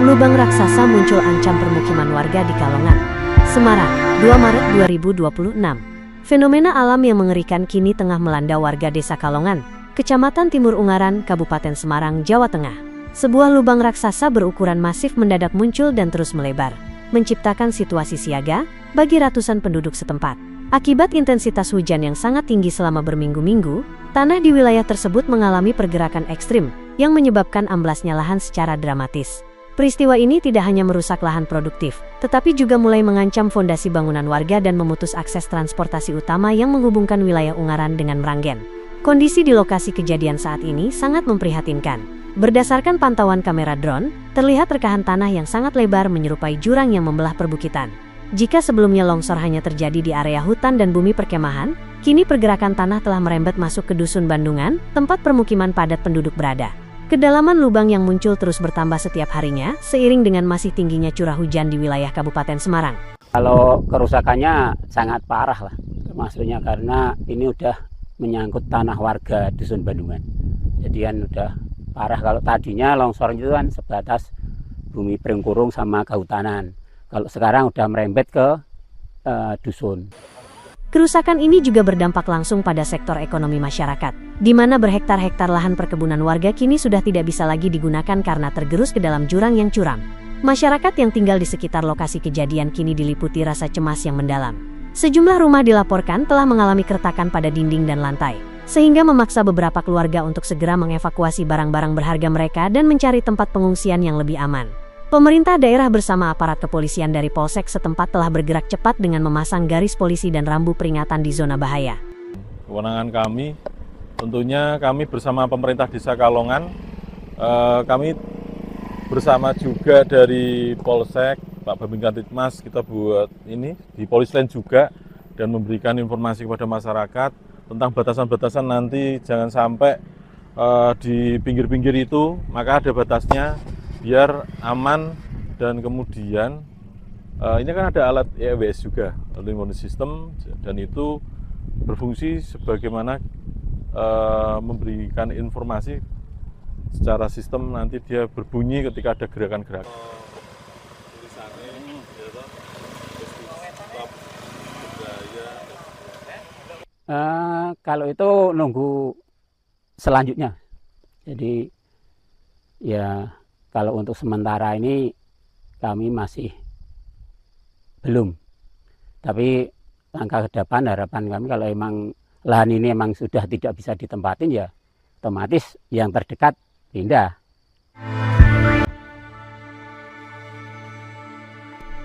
Lubang raksasa muncul ancam permukiman warga di Kalongan, Semarang, 2 Maret 2026. Fenomena alam yang mengerikan kini tengah melanda warga Desa Kalongan, Kecamatan Timur Ungaran, Kabupaten Semarang, Jawa Tengah. Sebuah lubang raksasa berukuran masif mendadak muncul dan terus melebar, menciptakan situasi siaga bagi ratusan penduduk setempat. Akibat intensitas hujan yang sangat tinggi selama berminggu-minggu, tanah di wilayah tersebut mengalami pergerakan ekstrim yang menyebabkan amblasnya lahan secara dramatis. Peristiwa ini tidak hanya merusak lahan produktif, tetapi juga mulai mengancam fondasi bangunan warga dan memutus akses transportasi utama yang menghubungkan wilayah Ungaran dengan Meranggen. Kondisi di lokasi kejadian saat ini sangat memprihatinkan. Berdasarkan pantauan kamera drone, terlihat rekahan tanah yang sangat lebar menyerupai jurang yang membelah perbukitan. Jika sebelumnya longsor hanya terjadi di area hutan dan bumi perkemahan, kini pergerakan tanah telah merembet masuk ke Dusun Bandungan, tempat permukiman padat penduduk berada. Kedalaman lubang yang muncul terus bertambah setiap harinya, seiring dengan masih tingginya curah hujan di wilayah Kabupaten Semarang. Kalau kerusakannya sangat parah lah, maksudnya karena ini udah menyangkut tanah warga Dusun Bandungan. Jadian udah parah. Kalau tadinya longsor itu kan sebatas bumi Prengkurung sama kehutanan. Kalau sekarang udah merembet ke dusun. Kerusakan ini juga berdampak langsung pada sektor ekonomi masyarakat, di mana berhektar-hektar lahan perkebunan warga kini sudah tidak bisa lagi digunakan karena tergerus ke dalam jurang yang curam. Masyarakat yang tinggal di sekitar lokasi kejadian kini diliputi rasa cemas yang mendalam. Sejumlah rumah dilaporkan telah mengalami keretakan pada dinding dan lantai, sehingga memaksa beberapa keluarga untuk segera mengevakuasi barang-barang berharga mereka dan mencari tempat pengungsian yang lebih aman. Pemerintah daerah bersama aparat kepolisian dari Polsek setempat telah bergerak cepat dengan memasang garis polisi dan rambu peringatan di zona bahaya. Kewenangan kami, tentunya kami bersama pemerintah Desa Kalongan, kami bersama juga dari Polsek, Pak Babin Kantipmas, kita buat ini di Polisland juga dan memberikan informasi kepada masyarakat tentang batasan-batasan nanti jangan sampai di pinggir-pinggir itu, maka ada batasnya biar aman. Dan kemudian ini kan ada alat EWS juga, early warning system, dan itu berfungsi sebagaimana memberikan informasi secara sistem, nanti dia berbunyi ketika ada gerakan-gerakan. Kalau itu nunggu selanjutnya. Jadi ya kalau untuk sementara ini kami masih belum. Tapi langkah ke depan harapan kami kalau emang lahan ini emang sudah tidak bisa ditempatin ya otomatis yang terdekat pindah.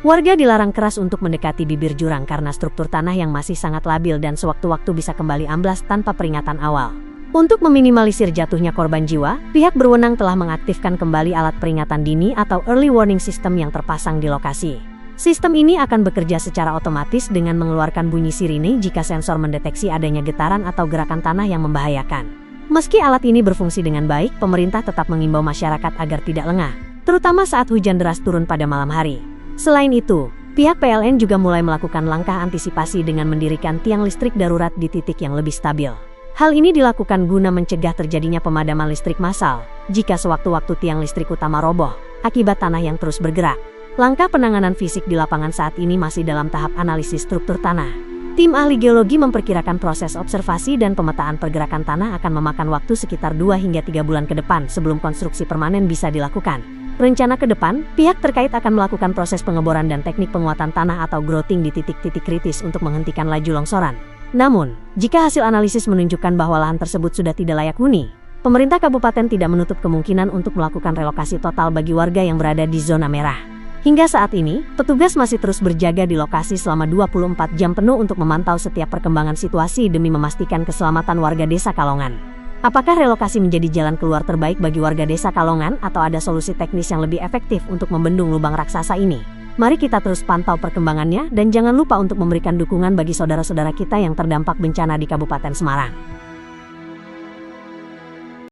Warga dilarang keras untuk mendekati bibir jurang karena struktur tanah yang masih sangat labil dan sewaktu-waktu bisa kembali amblas tanpa peringatan awal. Untuk meminimalisir jatuhnya korban jiwa, pihak berwenang telah mengaktifkan kembali alat peringatan dini atau early warning system yang terpasang di lokasi. Sistem ini akan bekerja secara otomatis dengan mengeluarkan bunyi sirine jika sensor mendeteksi adanya getaran atau gerakan tanah yang membahayakan. Meski alat ini berfungsi dengan baik, pemerintah tetap mengimbau masyarakat agar tidak lengah, terutama saat hujan deras turun pada malam hari. Selain itu, pihak PLN juga mulai melakukan langkah antisipasi dengan mendirikan tiang listrik darurat di titik yang lebih stabil. Hal ini dilakukan guna mencegah terjadinya pemadaman listrik massal jika sewaktu-waktu tiang listrik utama roboh akibat tanah yang terus bergerak. Langkah penanganan fisik di lapangan saat ini masih dalam tahap analisis struktur tanah. Tim ahli geologi memperkirakan proses observasi dan pemetaan pergerakan tanah akan memakan waktu sekitar 2 hingga 3 bulan ke depan sebelum konstruksi permanen bisa dilakukan. Rencana ke depan, pihak terkait akan melakukan proses pengeboran dan teknik penguatan tanah atau grouting di titik-titik kritis untuk menghentikan laju longsoran. Namun, jika hasil analisis menunjukkan bahwa lahan tersebut sudah tidak layak huni, pemerintah kabupaten tidak menutup kemungkinan untuk melakukan relokasi total bagi warga yang berada di zona merah. Hingga saat ini, petugas masih terus berjaga di lokasi selama 24 jam penuh untuk memantau setiap perkembangan situasi demi memastikan keselamatan warga Desa Kalongan. Apakah relokasi menjadi jalan keluar terbaik bagi warga Desa Kalongan atau ada solusi teknis yang lebih efektif untuk membendung lubang raksasa ini? Mari kita terus pantau perkembangannya dan jangan lupa untuk memberikan dukungan bagi saudara-saudara kita yang terdampak bencana di Kabupaten Semarang.